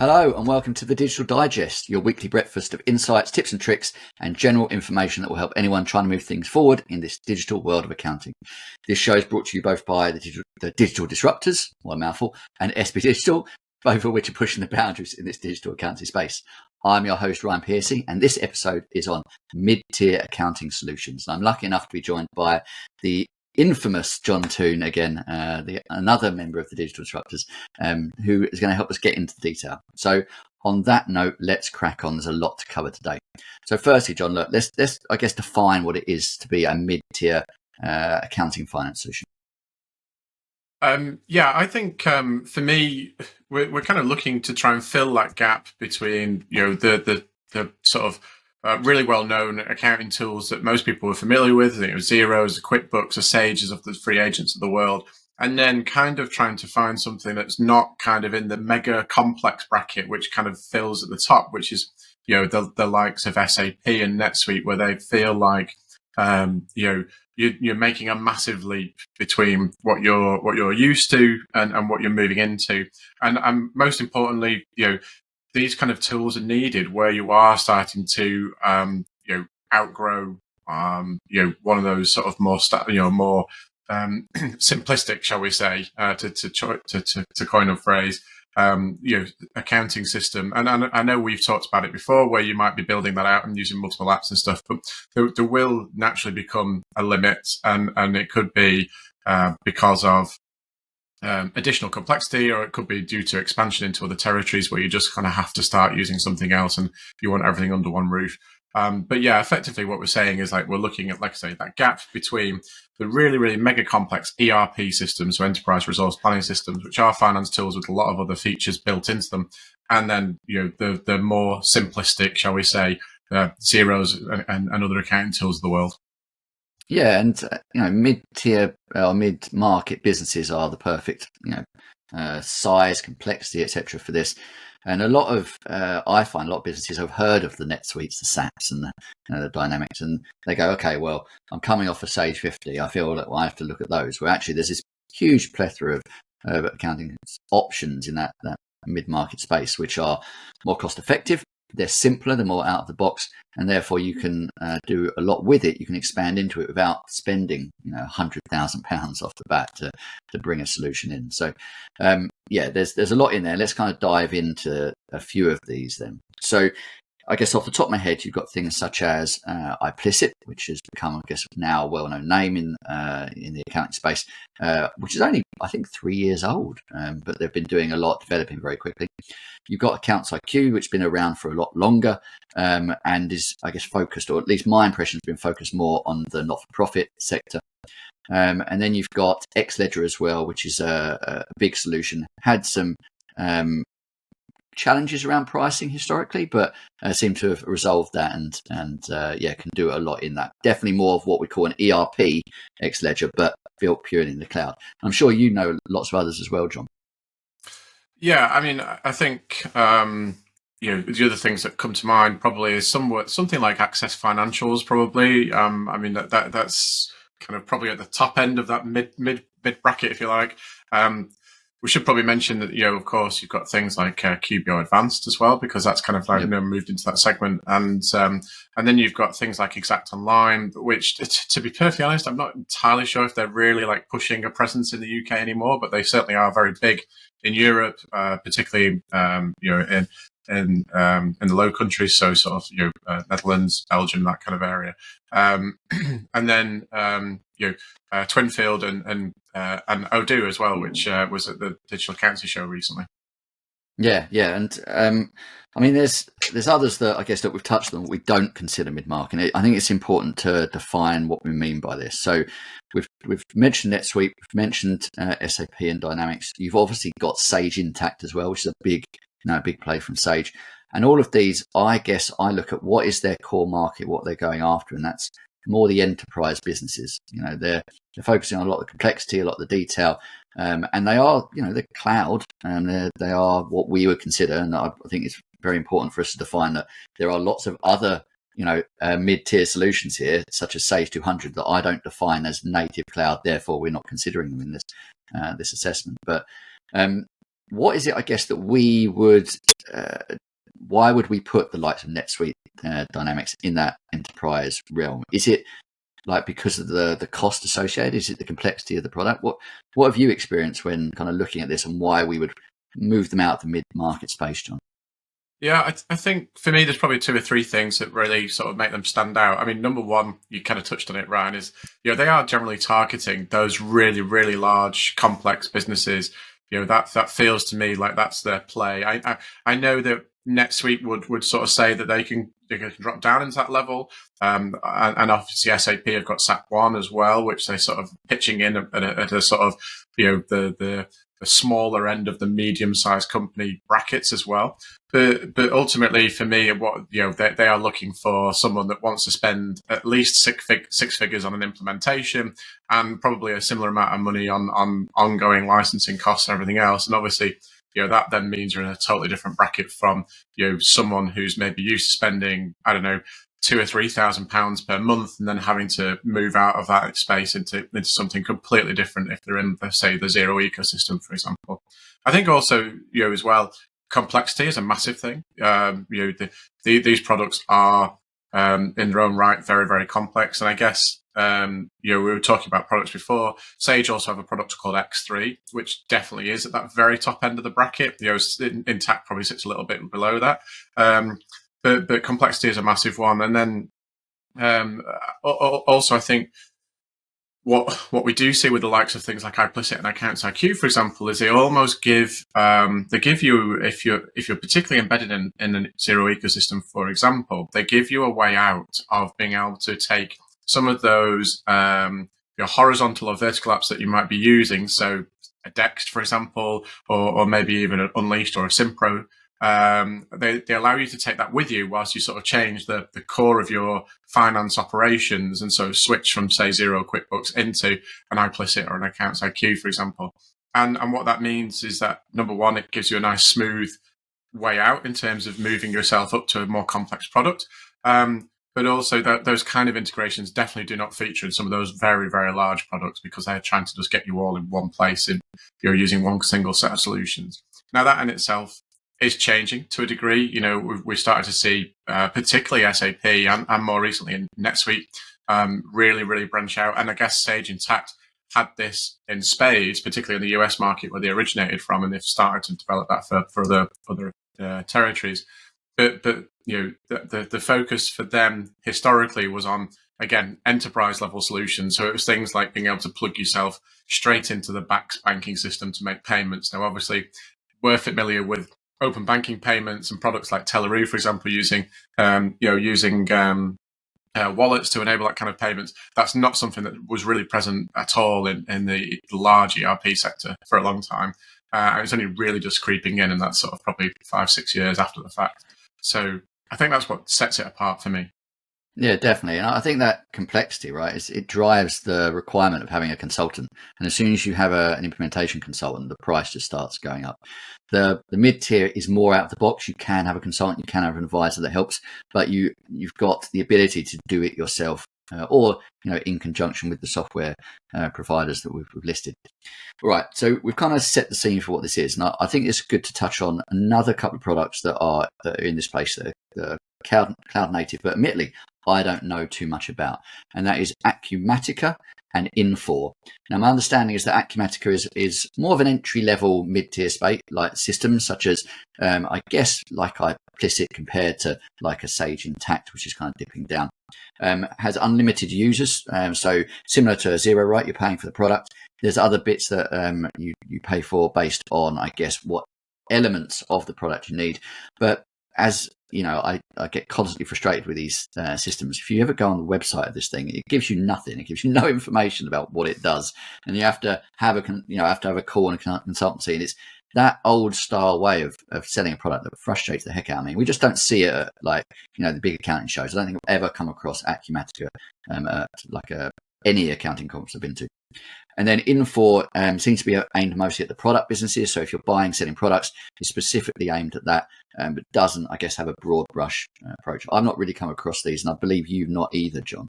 Hello and welcome to the Digital Digest, your weekly breakfast of insights, tips and tricks and general information that will help anyone trying to move things forward in this digital world of accounting. This show is brought to you both by the Digital Disruptors, one mouthful, and SB Digital, both of which are pushing the boundaries in this digital accounting space. I'm your host, Ryan Pearcy, and this episode is on mid-tier accounting solutions. And I'm lucky enough to be joined by the infamous John Toon again, another member of the Digital Disruptors, who is going to help us get into the detail. So on that note, let's crack on. There's a lot to cover today. So firstly, John, look, let's I guess define what it is to be a mid-tier accounting finance solution. I think for me, we're kind of looking to try and fill that gap between the sort of really well-known accounting tools that most people are familiar with, Xeros, the QuickBooks, the Sages of the free agents of the world, and then kind of trying to find something that's not kind of in the mega complex bracket, which kind of fills at the top, which is the likes of SAP and NetSuite, where they feel like you're making a massive leap between what you're used to and what you're moving into, and most importantly, these kind of tools are needed where you are starting to, outgrow, one of those sort of more simplistic, shall we say, to coin a phrase, accounting system. And I know we've talked about it before, where you might be building that out and using multiple apps and stuff, but there will naturally become a limit, and it could be because of additional complexity, or it could be due to expansion into other territories where you just kind of have to start using something else and you want everything under one roof. But yeah, effectively what we're saying is, like, we're looking at, like I say, that gap between the really, really mega complex ERP systems, so enterprise resource planning systems, which are finance tools with a lot of other features built into them, and then the more simplistic, shall we say, Xeros and other accounting tools of the world. Yeah, and mid-tier or mid-market businesses are the perfect size, complexity, etc. for this. And I find a lot of businesses have heard of the NetSuites, the SAPs, and the Dynamics, and they go, okay, well, I'm coming off a Sage 50. I feel that I have to look at those. Well, actually, there's this huge plethora of accounting options in that mid-market space, which are more cost-effective. They're simpler, they're more out of the box, and therefore you can do a lot with it. You can expand into it without spending £100,000 off the bat to bring a solution in. So there's a lot in there. Let's kind of dive into a few of these then. So I guess off the top of my head, you've got things such as iPlicit, which has become, I guess, now a well-known name in the accounting space, which is only, I think, 3 years old, but they've been doing a lot, developing very quickly. You've got Accounts IQ, which has been around for a lot longer, and is, I guess, focused, or at least my impression has been focused more on the not-for-profit sector. And then you've got Xledger as well, which is a big solution. Had some challenges around pricing historically, but seem to have resolved that and can do a lot in that. Definitely more of what we call an ERP Xledger, but built purely in the cloud. I'm sure you know lots of others as well, John. Yeah, I mean, I think the other things that come to mind probably is something like Access Financials. Probably, I mean that's kind of probably at the top end of that mid bracket, if you like. We should probably mention that, of course, you've got things like QBO Advanced as well, because that's kind of like moved into that segment, and then you've got things like Exact Online, which, to be perfectly honest, I'm not entirely sure if they're really like pushing a presence in the UK anymore, but they certainly are very big in Europe, particularly in the Low Countries, so sort of Netherlands, Belgium, that kind of area, and then Twinfield and Odoo as well, which was at the Digital Accountancy Show recently. Yeah, and I mean, there's others that I guess that we've touched on we don't consider mid-market. I think it's important to define what we mean by this. So we've mentioned NetSuite, we've mentioned SAP and Dynamics. You've obviously got Sage Intacct as well, which is a big play from Sage. And all of these, I guess, I look at what is their core market, what they're going after, and that's more the enterprise businesses. They're focusing on a lot of the complexity, a lot of the detail, and they are, the cloud, and they are what we would consider. And I think it's very important for us to define that there are lots of other, mid-tier solutions here, such as Sage 200, that I don't define as native cloud. Therefore, we're not considering them in this assessment. But what is it, I guess, that we would, why would we put the likes of NetSuite Dynamics in that enterprise realm? Is it like because of the cost associated? Is it the complexity of the product? What have you experienced when kind of looking at this, and why we would move them out of the mid-market space, John? Yeah, I think for me, there's probably two or three things that really sort of make them stand out. I mean, number one, you kind of touched on it, Ryan, is they are generally targeting those really, really large, complex businesses. That feels to me like that's their play. I know that NetSuite would sort of say that they can drop down into that level, and obviously SAP have got SAP One as well, which they sort of pitching in at a sort of the smaller end of the medium-sized company brackets as well. But ultimately, for me, what they are looking for someone that wants to spend at least six figures on an implementation, and probably a similar amount of money on ongoing licensing costs and everything else. And obviously, that then means you're in a totally different bracket from someone who's maybe used to spending, I don't know, £2,000 or £3,000 per month, and then having to move out of that space into something completely different if they're in, let's say, the zero ecosystem, for example. I think also, as well, complexity is a massive thing. These products are in their own right very, very complex, and I guess we were talking about products before. Sage also have a product called X3, which definitely is at that very top end of the bracket. Intact probably sits a little bit below that. But complexity is a massive one. And then also, I think what we do see with the likes of things like iPlicit and Accounts IQ, for example, is they almost give you, if you're particularly embedded in a zero ecosystem, for example, they give you a way out of being able to take some of those your horizontal or vertical apps that you might be using, so a Dext, for example, or maybe even an Unleashed or a Simpro. They allow you to take that with you whilst you sort of change the core of your finance operations, and so switch from, say, Zero QuickBooks into an iPlicit or an Accounts IQ, for example. And what that means is that, number one, it gives you a nice smooth way out in terms of moving yourself up to a more complex product. But also those kind of integrations definitely do not feature in some of those very, very large products, because they're trying to just get you all in one place and you're using one single set of solutions. Now, that in itself is changing to a degree. We're starting to see, particularly SAP and more recently in NetSuite, really, really branch out. And I guess Sage Intacct had this in spades, particularly in the US market where they originated from, and they've started to develop that for other territories. But the focus for them historically was on, again, enterprise level solutions. So it was things like being able to plug yourself straight into the BACS banking system to make payments. Now, obviously, we're familiar with open banking payments and products like Teleroo, for example, using wallets to enable that kind of payments. That's not something that was really present at all in the large ERP sector for a long time. And it's only really just creeping in, and that's sort of probably 5-6 years after the fact. So I think that's what sets it apart for me. Yeah, definitely. And I think that complexity, right, it drives the requirement of having a consultant. And as soon as you have an implementation consultant, the price just starts going up. The mid-tier is more out of the box. You can have a consultant, you can have an advisor that helps, but you've got the ability to do it yourself, or in conjunction with the software providers that we've listed. All right, so we've kind of set the scene for what this is. And I think it's good to touch on another couple of products that are in this place, that are cloud native, but admittedly, I don't know too much about, and that is Acumatica and Infor. Now, my understanding is that Acumatica is more of an entry-level mid-tier space, like systems such as, I guess, like iPlicit compared to like a Sage Intacct, which is kind of dipping down. Has unlimited users, so similar to Zero, right? You're paying for the product. There's other bits that you pay for based on, I guess, what elements of the product you need. But as I get constantly frustrated with these systems. If you ever go on the website of this thing, it gives you nothing. It gives you no information about what it does, and you have to have a call and a consultancy. And it's that old style way of selling a product that frustrates the heck out of me. We just don't see it at, like, the big accounting shows. I don't think I've ever come across Acumatica at any accounting conference I've been to. And then Infor seems to be aimed mostly at the product businesses. So if you're selling products, it's specifically aimed at that, but doesn't, I guess, have a broad brush approach. I've not really come across these, and I believe you've not either, John.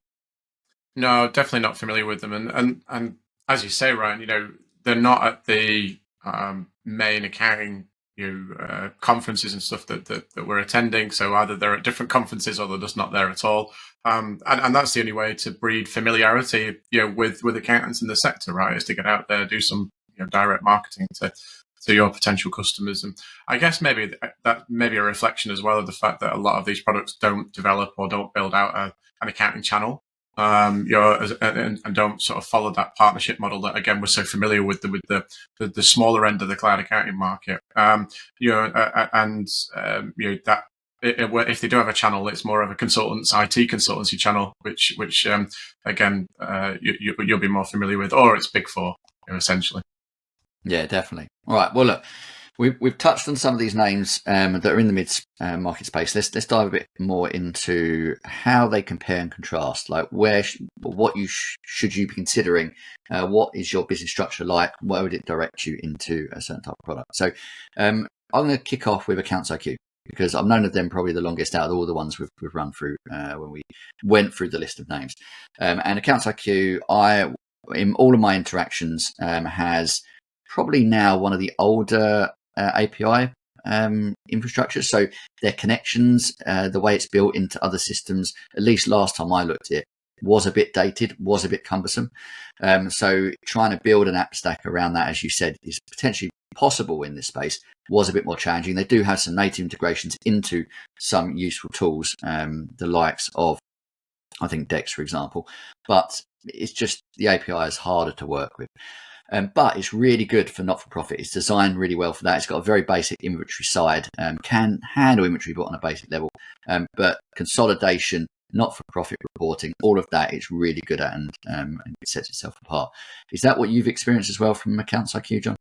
No, definitely not familiar with them. And as you say, Ryan, they're not at the main accounting conferences and stuff that we're attending. So either they're at different conferences or they're just not there at all. And that's the only way to breed familiarity, with accountants in the sector, right? Is to get out there, do some direct marketing to your potential customers. And I guess maybe that may be a reflection as well of the fact that a lot of these products don't develop or don't build out an accounting channel. And don't sort of follow that partnership model that again we're so familiar with the smaller end of the cloud accounting market. That if they do have a channel, it's more of a IT consultancy channel, which again you'll be more familiar with, or it's Big Four, essentially. Yeah, definitely. All right. Well, look, we've touched on some of these names that are in the mid-market space. Let's dive a bit more into how they compare and contrast. Like what should you be considering? What is your business structure like? Where would it direct you into a certain type of product? So I'm going to kick off with Accounts IQ, because I've known of them probably the longest out of all the ones we've run through when we went through the list of names. And Accounts IQ, in all of my interactions, has probably now one of the older API infrastructures. So their connections, the way it's built into other systems, at least last time I looked at it, was a bit dated, was a bit cumbersome. So trying to build an app stack around that, as you said, is potentially possible in this space, was a bit more challenging. They do have some native integrations into some useful tools, the likes of, I think, Dex, for example, but it's just the API is harder to work with. But it's really good for not-for-profit. It's designed really well for that. It's got a very basic inventory side, can handle inventory, but on a basic level. But consolidation, not-for-profit reporting, all of that it's really good at, and it sets itself apart. Is that what you've experienced as well from Accounts IQ, John?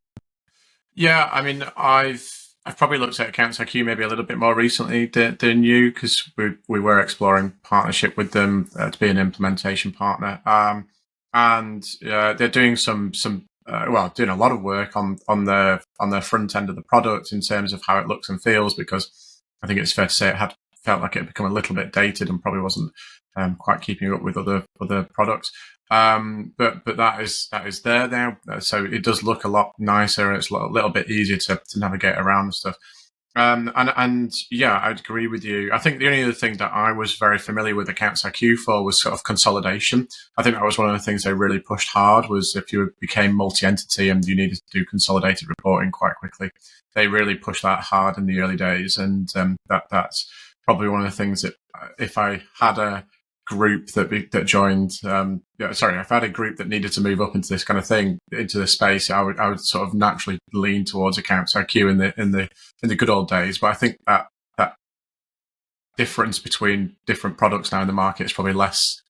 Yeah, I mean, I've probably looked at Accounts IQ maybe a little bit more recently than you, because we were exploring partnership with them to be an implementation partner. And they're doing doing a lot of work on their front end of the product in terms of how it looks and feels, because I think it's fair to say it had felt like it had become a little bit dated and probably wasn't quite keeping up with other products. But that is there now, so it does look a lot nicer, and it's a little bit easier to navigate around and stuff. And yeah, I'd agree with you. I think the only other thing that I was very familiar with Accounts IQ for was sort of consolidation. I think that was one of the things they really pushed hard, was if you became multi-entity and you needed to do consolidated reporting quite quickly, they really pushed that hard in the early days. And that's probably one of the things that if I had a group that joined, if I had a group that needed to move up into this kind of thing, into the space, I would sort of naturally lean towards Accounts IQ in the good old days. But I think that difference between different products now in the market is probably less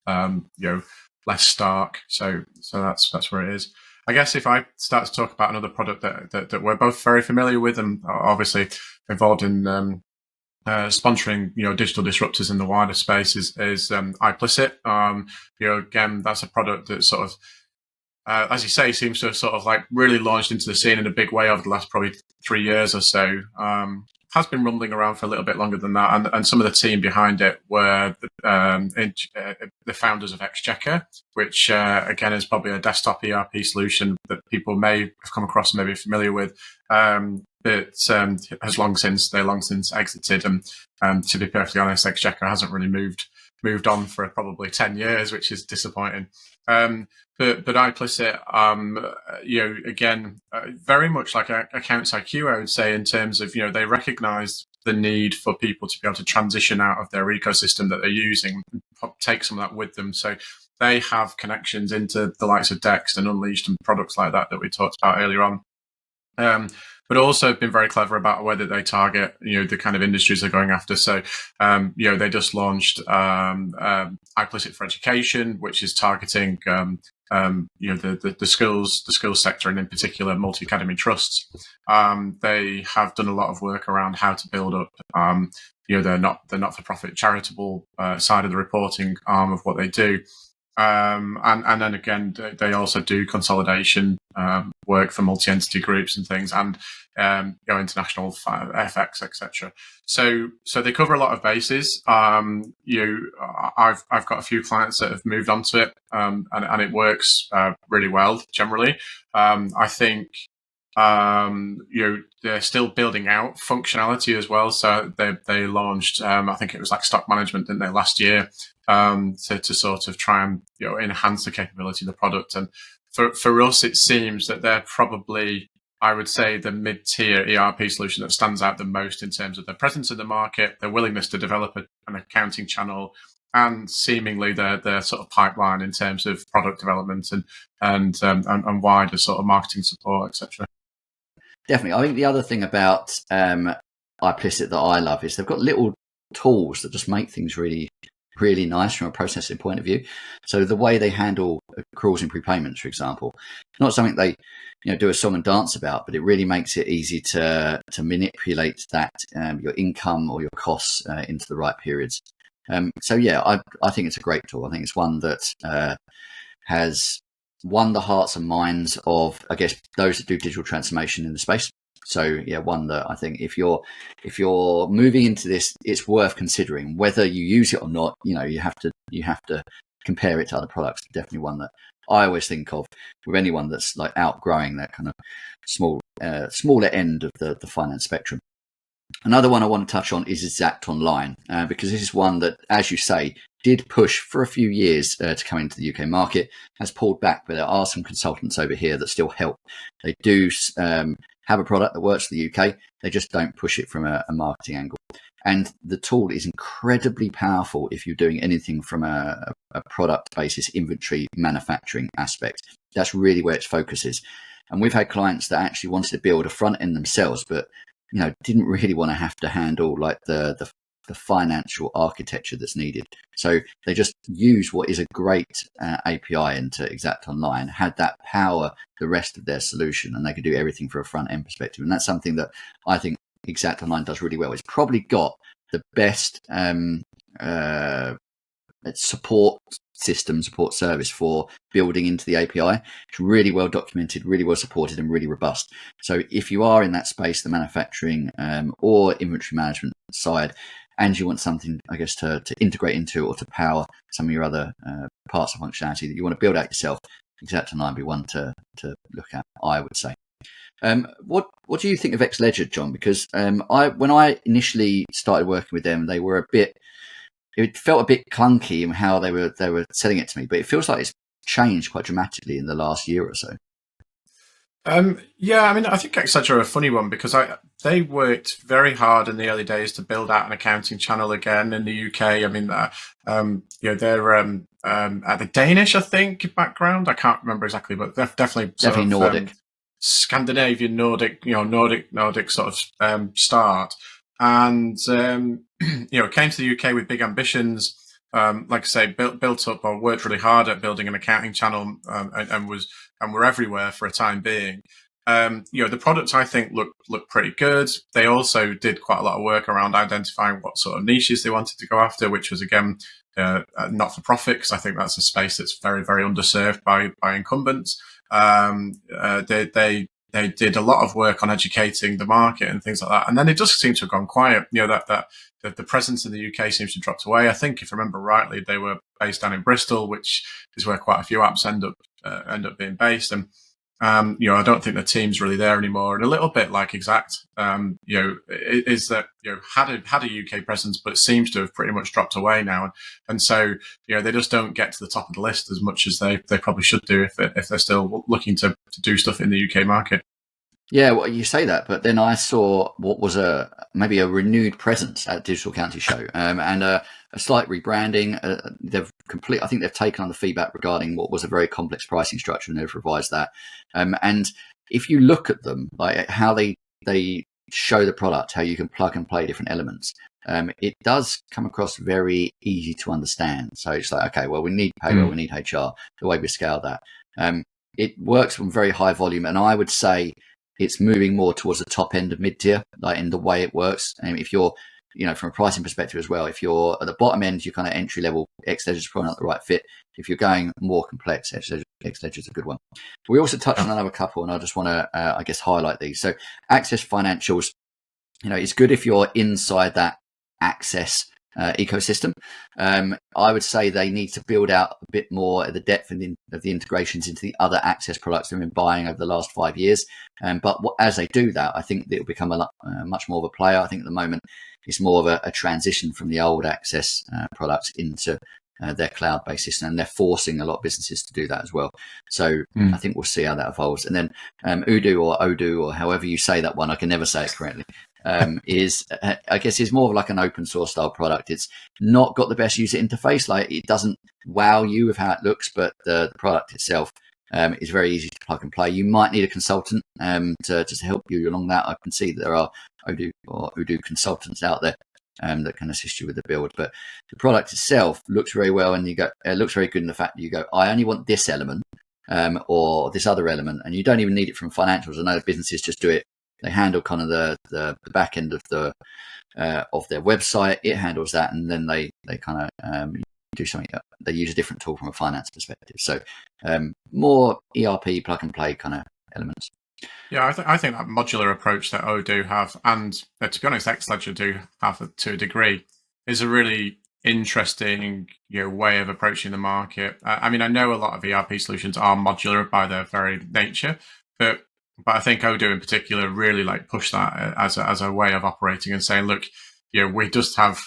stark. So that's where it is. I guess if I start to talk about another product that we're both very familiar with, and obviously involved in sponsoring, digital disruptors in the wider space, is iPlicit. Again, that's a product that sort of, as you say, seems to have sort of like really launched into the scene in a big way over the last probably 3 years or so. Has been rumbling around for a little bit longer than that, and some of the team behind it were the founders of Exchequer, which again is probably a desktop ERP solution that people may have come across, maybe familiar with. But has long since exited, and to be perfectly honest, Exchequer hasn't really moved on for probably 10 years, which is disappointing. But iPlicit, again, very much like Accounts IQ, I would say, in terms of, they recognise the need for people to be able to transition out of their ecosystem that they're using, take some of that with them. So they have connections into the likes of Dex and Unleashed and products like that we talked about earlier on. But also been very clever about whether they target, the kind of industries they're going after. So, they just launched iPlicit for Education, which is targeting, the skills sector, and in particular multi-academy trusts. They have done a lot of work around how to build up, the not-for-profit charitable side of the reporting arm of what they do. And then again, they also do consolidation work for multi-entity groups and things, and international FX, etc. So they cover a lot of bases. I've got a few clients that have moved onto it, and it works really well generally. I think They're still building out functionality as well. So they launched, I think it was like stock management, didn't they, last year, to sort of try and enhance the capability of the product. And for us, it seems that they're probably, I would say, the mid-tier ERP solution that stands out the most in terms of their presence in the market, their willingness to develop an accounting channel, and seemingly their sort of pipeline in terms of product development and wider sort of marketing support, etc. Definitely. I think the other thing about iPlicit that I love is they've got little tools that just make things really, really nice from a processing point of view. So the way they handle accruals and prepayments, for example, not something they do a song and dance about, but it really makes it easy to manipulate that your income or your costs into the right periods. So yeah, I think it's a great tool. I think it's one that has won the hearts and minds of, I guess, those that do digital transformation in the space. So yeah, one that I think if you're moving into this, it's worth considering whether you use it or not. You have to compare it to other products. Definitely one that I always think of with anyone that's like outgrowing that kind of smaller end of the finance spectrum. Another one I want to touch on is Exact Online, because this is one that, as you say, did push for a few years to come into the UK market, has pulled back, but there are some consultants over here that still help. They do have a product that works for the UK, they just don't push it from a marketing angle. And the tool is incredibly powerful if you're doing anything from a product basis, inventory, manufacturing aspect. That's really where its focus is. And we've had clients that actually wanted to build a front end themselves, but didn't really want to have to handle like the financial architecture that's needed. So they just use what is a great API into Exact Online, had that power the rest of their solution, and they could do everything from a front end perspective. And that's something that I think Exact Online does really well. It's probably got the best support service for building into the API. It's really well documented, really well supported, and really robust. So if you are in that space, the manufacturing or inventory management side, and you want something, I guess, to integrate into or to power some of your other parts of functionality that you want to build out yourself, Exact Online would be one to look at, I would say. What do you think of Xledger, John? Because when I initially started working with them, they were it felt a bit clunky in how they were selling it to me, but it feels like it's changed quite dramatically in the last year or so. Yeah, I mean, I think Xledger are a funny one because they worked very hard in the early days to build out an accounting channel again in the UK. I mean, they're at the Danish, I think, background. I can't remember exactly, but they're definitely Nordic, Scandinavian, Nordic sort of start, and came to the UK with big ambitions. Like I say, built up or worked really hard at building an accounting channel, and were everywhere for a time being. The products I think look pretty good. They also did quite a lot of work around identifying what sort of niches they wanted to go after, which was again not for profit, because I think that's a space that's very, very underserved by incumbents. They did a lot of work on educating the market and things like that, and then it just seemed to have gone quiet. That the presence in the UK seems to have dropped away. I think, if I remember rightly, they were based down in Bristol, which is where quite a few apps end up being based. And I don't think the team's really there anymore. And a little bit like Exact, is that had a UK presence, but seems to have pretty much dropped away now. And so they just don't get to the top of the list as much as they probably should do if they're still looking to do stuff in the UK market. Yeah, well, you say that, but then I saw what was maybe a renewed presence at Digital County Show, and a slight rebranding. I think they've taken on the feedback regarding what was a very complex pricing structure, and they've revised that. And if you look at them, like how they show the product, how you can plug and play different elements, it does come across very easy to understand. So it's like, okay, well, we need payroll, we need HR. The way we scale that, it works from very high volume, and I would say it's moving more towards the top end of mid-tier, like in the way it works. And if you're, from a pricing perspective as well, if you're at the bottom end, you're kind of entry level, Xledger is probably not the right fit. If you're going more complex, Xledger is a good one. We also touched on another couple, and I just want to, highlight these. So Access Financials, it's good if you're inside that Access ecosystem. I would say they need to build out a bit more at the depth of the integrations into the other access products they've been buying over the last 5 years. But as they do that, I think it'll become much more of a player. I think at the moment it's more of a transition from the old access products into their cloud-based system, and they're forcing a lot of businesses to do that as well. So I think we'll see how that evolves. And then Odoo or Odoo, or however you say that one, I can never say it correctly, is I guess is more of like an open source style product. It's not got the best user interface. Like, it doesn't wow you with how it looks, but the product itself is very easy to plug and play. You might need a consultant to help you along that. I can see that there are Odoo or Odoo consultants out there that can assist you with the build, but the product itself looks very well, and it looks very good in the fact that you go, I only want this element or this other element, and you don't even need it from financials. I know businesses just do it. They handle kind of the back end of their website. It handles that, and then they kind of do something. They use a different tool from a finance perspective. So more ERP plug and play kind of elements. Yeah, I think that modular approach that Odoo have, and to be honest, Xledger do have to a degree, is a really interesting way of approaching the market. I mean, I know a lot of ERP solutions are modular by their very nature, but I think Odoo in particular really push that as a way of operating and saying, look, we just have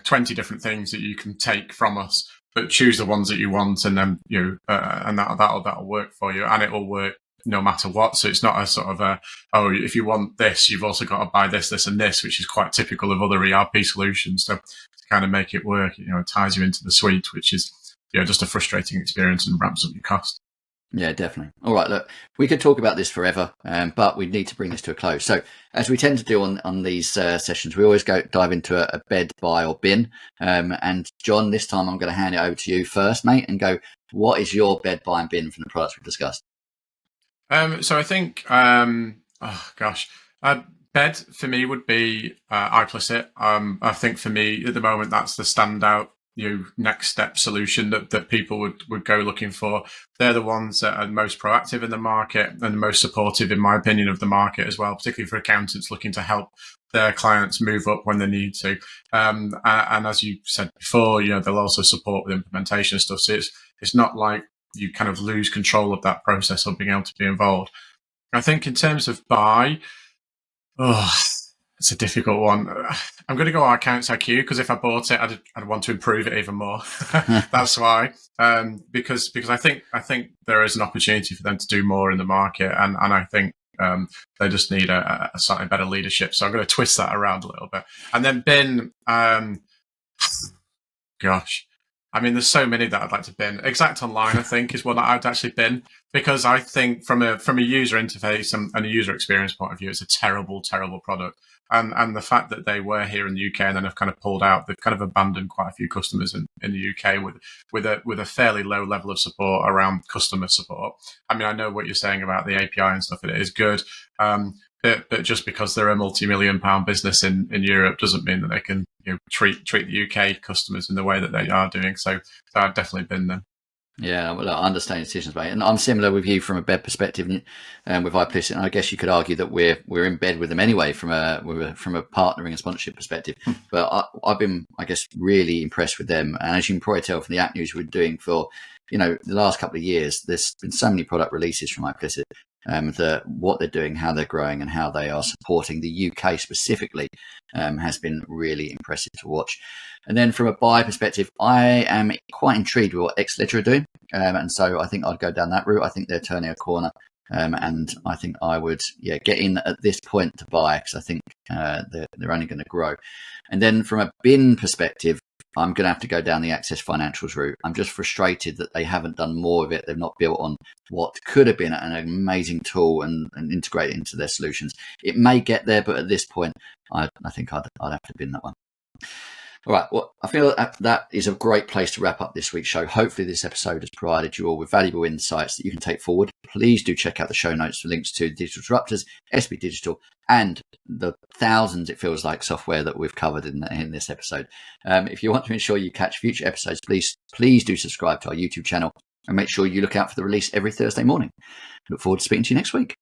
20 different things that you can take from us, but choose the ones that you want, and then and that'll work for you, and it will work no matter what. So it's not a sort of if you want this, you've also got to buy this, this, and this, which is quite typical of other ERP solutions. So to kind of make it work, it ties you into the suite, which is just a frustrating experience and ramps up your cost. Yeah, definitely. All right, look, we could talk about this forever, but we need to bring this to a close. So as we tend to do on these sessions, we always dive into a bed, buy, or bin. And John, this time I'm going to hand it over to you first, mate, and go, what is your bed, buy, and bin from the products we've discussed? So I think, bed for me would be iPlicit. I think for me at the moment, that's the standout next step solution that people would go looking for. They're the ones that are most proactive in the market and the most supportive, in my opinion, of the market as well, particularly for accountants looking to help their clients move up when they need to. And as you said before, they'll also support with implementation stuff. So it's not like you kind of lose control of that process or being able to be involved. I think in terms of buy, it's a difficult one. I'm going to go Accounts IQ, because if I bought it, I'd want to improve it even more. That's why, because I think there is an opportunity for them to do more in the market, and I think they just need a slightly better leadership. So I'm going to twist that around a little bit. And then bin, I mean, there's so many that I'd like to bin. Exact Online, I think, is one that I'd actually bin, because I think from a user interface and a user experience point of view, it's a terrible, terrible product. And the fact that they were here in the UK and then have kind of pulled out, they've kind of abandoned quite a few customers in the UK with a fairly low level of support around customer support. I mean, I know what you're saying about the API and stuff, and it is good. But just because they're a multi-million-pound business in Europe doesn't mean that they can treat the UK customers in the way that they are doing. So I've definitely been them. Yeah, well, I understand your decisions, mate, and I'm similar with you from a bed perspective, with iPlicit. And I guess you could argue that we're in bed with them anyway from a partnering and sponsorship perspective. But I've been, I guess, really impressed with them. And as you can probably tell from the app news we're doing for the last couple of years, there's been so many product releases from iPlicit. What they're doing, how they're growing, and how they are supporting the UK specifically has been really impressive to watch. And then from a buy perspective, I am quite intrigued with what Xledger are doing. And so I think I'd go down that route. I think they're turning a corner. And I think I would get in at this point to buy, because I think they're only going to grow. And then from a bin perspective, I'm going to have to go down the Access Financials route. I'm just frustrated that they haven't done more of it. They've not built on what could have been an amazing tool and integrate it into their solutions. It may get there, but at this point, I think I'd have to bin that one. All right. Well, I feel that is a great place to wrap up this week's show. Hopefully this episode has provided you all with valuable insights that you can take forward. Please do check out the show notes for links to Digital Disruptors, SB Digital, and the thousands, it feels like, software that we've covered in this episode. If you want to ensure you catch future episodes, please do subscribe to our YouTube channel and make sure you look out for the release every Thursday morning. Look forward to speaking to you next week.